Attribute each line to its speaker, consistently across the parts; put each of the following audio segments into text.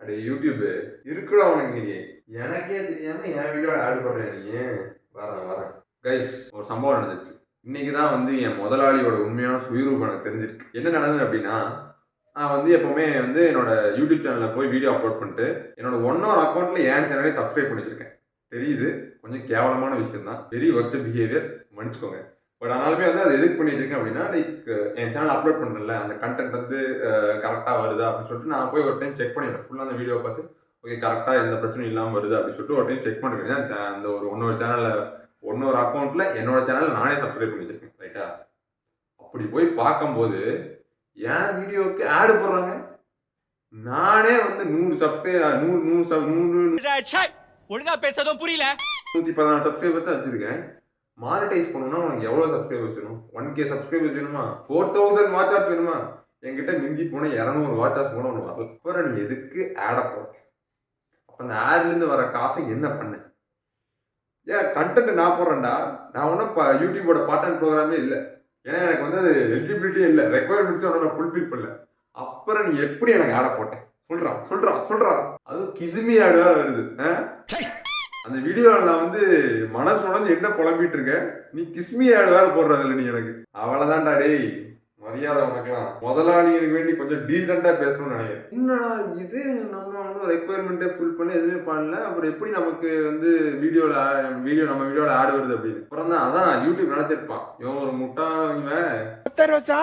Speaker 1: அடே யூடியூப் இருக்குடா உனக்கு நீ எனக்கே தெரியாம என் வீடியோட ஆட் பண்றேன் நீ. வரேன் கைஸ், ஒரு சம்பவம் நடந்துச்சு. இன்னைக்கு தான் வந்து என் முதலாளியோட உண்மையான சுயரூபம் எனக்கு தெரிஞ்சிருக்கு. என்ன நடந்தது அப்படின்னா, நான் வந்து எப்பவுமே வந்து என்னோட யூடியூப் சேனலில் போய் வீடியோ அப்லோட் பண்ணிட்டு என்னோட ஒன்னொரு அக்கௌண்ட்ல என் சேனலே சப்ஸ்கிரைப் பண்ணி வச்சிருக்கேன். தெரியுது, கொஞ்சம் கேவலமான விஷயம் தான், வெரி ஒர்ஸ்ட் பிஹேவியர், மன்னிச்சுக்கோங்க. பட் ஆனாலுமே வந்து அதை எதுக்கு பண்ணி வச்சிருக்கேன் அப்படின்னா, லைக் என் சேனல் அப்லோட் பண்ணல, அந்த கண்டென்ட் வந்து கரெக்டாக வருதா அப்படின்னு சொல்லிட்டு நான் போய் ஒரு டைம் செக் பண்ணிடுறேன். ஃபுல்லாக அந்த வீடியோ பார்த்து ஓகே கரெக்டாக எந்த பிரச்சனையும் இல்லாமல் வருது அப்படின்னு சொல்லிட்டு ஒரு டைம் செக் பண்ணிருக்கேன். அந்த ஒரு ஒன்னொரு அக்கௌண்ட்ல என்னோட சேனல் நானே சப்ஸ்கிரைப் பண்ணி வச்சிருக்கேன். ரைட்டா? அப்படி போய் பார்க்கும்போது என் வீடியோவுக்கு ஆடு போடுறாங்க. நானே வந்து 100 சப்ஸ்கிரைபர் 100
Speaker 2: ஒழுங்கா பேசதும் புரியல.
Speaker 1: 114 சப்ஸ்கிரைபர்ஸ் வச்சிருக்கேன். மானிட்டைஸ் பண்ணணும்னா உனக்கு எவ்வளோ சப்ஸ்கிரைபர்ஸ் வேணும்? 1K சப்ஸ்கிரைபர்ஸ் வேணுமா? 4000 வாட்ச் ஹவர்ஸ் வேணுமா? என்கிட்ட மிஞ்சி போன 200 வாட்ச் ஹவர்ஸ் கூட ஒன்று வரல. அப்புறம் நீ எதுக்கு ஆடை போடுற? அப்போ அந்த ஆட்லேருந்து வர காசை என்ன பண்ண? ஏன் கண்டென்ட் நான் போடுறேன்டா. நான் ஒன்றும் யூடியூபோட பார்ட் டைம் ப்ரோக்ராமே இல்லை. ஏன்னா எனக்கு வந்து அது எலிஜிபிலிட்டியே இல்லை, ரெக்குவயர்மெண்ட்ஸும் ஒன்றும் நான் ஃபுல்ஃபில் பண்ணல. அப்புறம் நீ எப்படி எனக்கு ஆடை போட்டேன்? சொல்றா. அதுவும் கிசுமி ஆடு வேற வருது. அந்த வீடியோவில் நான் வந்து மனசு உடஞ்சு என்ன புலம்பிட்டு இருக்க, நீ கிஸ்மி ஆடு வேற போடுறதில்ல நீ எனக்கு. அவ்வளவுதான்டா டேய், மரியாதை உனக்குலாம். முதலாளிகளுக்கு வேண்டி கொஞ்சம் டீசெண்டா பேசணும்னு நினைக்கிறேன். என்னடா இது, நம்ம ஒன்றும் ரெக்குவயர்மெண்ட்டே ஃபுல் பண்ணி எதுவுமே பண்ணல, அப்புறம் எப்படி நமக்கு வந்து நம்ம வீடியோல ஆடு வருது அப்படின்னு. அப்புறம் தான் அதான் யூடியூப் நினைச்சிருப்பான், இவன் ஒரு முட்டா
Speaker 3: ரோசா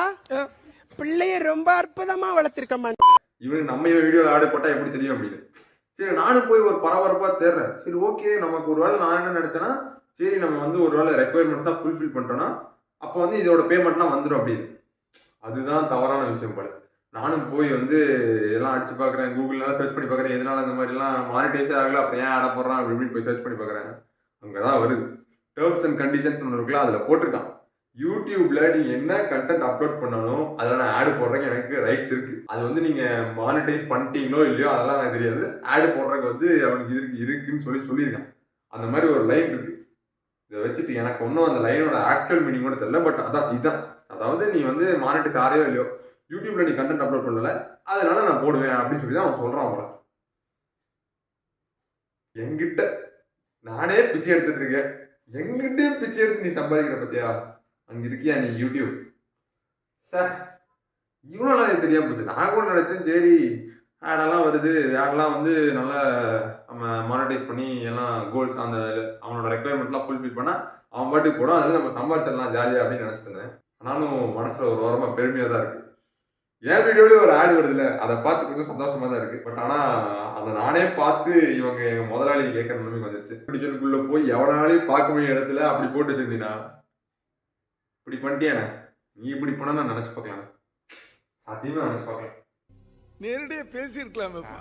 Speaker 3: பிள்ளைய ரொம்ப அற்புதமா வளர்த்திருக்கமா.
Speaker 1: இவனுக்கு நம்ம வீடியோல ஆடு போட்டா எப்படி தெரியும் அப்படின்னு. சரி, நானும் போய் ஒரு பரபரப்பாக தேடுறேன். சரி ஓகே, நமக்கு ஒரு வேலை நான் என்ன நினச்சேன்னா, சரி நம்ம வந்து ஒரு வேலை ரெக்குவயர்மெண்ட்ஸ் தான் ஃபுல்ஃபில் பண்ணிட்டோன்னா அப்போ வந்து இதோட பேமெண்ட்லாம் வந்துடும் அப்படின்னு. அதுதான் தவறான விஷயம் போல. நானும் போய் வந்து எல்லாம் அடிச்சு பார்க்குறேன், கூகுள்லாம் சர்ச் பண்ணி பார்க்குறேன், எதனால இந்த மாதிரிலாம் மானிட்டைஸே ஆகல, அப்புறம் ஏன் ஆட போடுறான் அப்படி இப்படின்னு போய் சர்ச் பண்ணி பார்க்குறேன். அங்கே தான் வருது, டேர்ம்ஸ் அண்ட் கண்டிஷன்ஸ் ஒன்று இருக்குல்ல, அதில் போட்டிருக்கான், யூடியூப்ல நீங்க என்ன கண்டென்ட் அப்லோட் பண்ணாலும் அதில் நான் ஆடு போடுறதுக்கு எனக்கு ரைட்ஸ் இருக்கு. அது வந்து நீங்க மானிட்டைஸ் பண்ணிட்டீங்களோ இல்லையோ அதெல்லாம் எனக்கு தெரியாது. ஆடு போடுறதுக்கு வந்து அவனுக்கு இருக்குன்னு சொல்லியிருக்கான். அந்த மாதிரி ஒரு லைன் இருக்கு. இதை வச்சுட்டு எனக்கு ஒன்றும் அந்த லைனோட ஆக்சுவல் மீனிங் கூட தெரியல. பட் இதுதான், அதாவது நீ வந்து மானிட்டைஸ் ஆறையோ இல்லையோ, யூடியூப்ல நீ கண்டென்ட் அப்லோட் பண்ணல, அதனால நான் போடுவேன் அப்படின்னு சொல்லி தான் அவன் சொல்றான். அவங்கள என்கிட்ட நானே பிச்சை எடுத்துட்டு இருக்கேன், எங்கிட்டே பிச்சை எடுத்து நீ சம்பாதிக்கிற பத்தியா? அங்கே இருக்கியா நீ யூடியூப்? சார் இவ்வளோ நாள் தெரியாமல் போச்சு. நான் கூட நினச்சேன் சரி ஆடெல்லாம் வருது, ஆடெல்லாம் வந்து நல்லா நம்ம மானிட்டைஸ் பண்ணி எல்லாம் கோல்ஸ் அந்த அவனோட ரெக்குவயர்மெண்ட்லாம் ஃபுல்ஃபில் பண்ணால் அவன் பாட்டுக்கு போடும், அதில் நம்ம சம்பாதிச்சிடலாம் ஜாலியாக அப்படின்னு நினச்சிட்டு இருந்தேன். ஆனாலும் மனசில் ஒரு ஓரமாக பெருமையாக தான் இருக்குது. என் வீடியோலேயே ஒரு ஆடு வருதுல்ல, அதை பார்த்து கொஞ்சம் சந்தோஷமாக தான் இருக்குது. பட் ஆனால் அதை நானே பார்த்து இவங்க எங்கள் முதலாளி கேட்குற நிலைமைக்கு வந்துருச்சு. பிடிச்சனுக்குள்ளே போய் எவனாலையும் பார்க்க முடிய இடத்துல அப்படி போட்டு வச்சிருந்தீங்கன்னா, இப்படி பண்ணிட்டியானே, நீ இப்படி போனா நான் நினைச்சு பார்க்கலாம், சத்தியமா நினைச்சு பார்க்கலாம்.
Speaker 4: நேரடியாக பேசியிருக்கலாமேப்பா.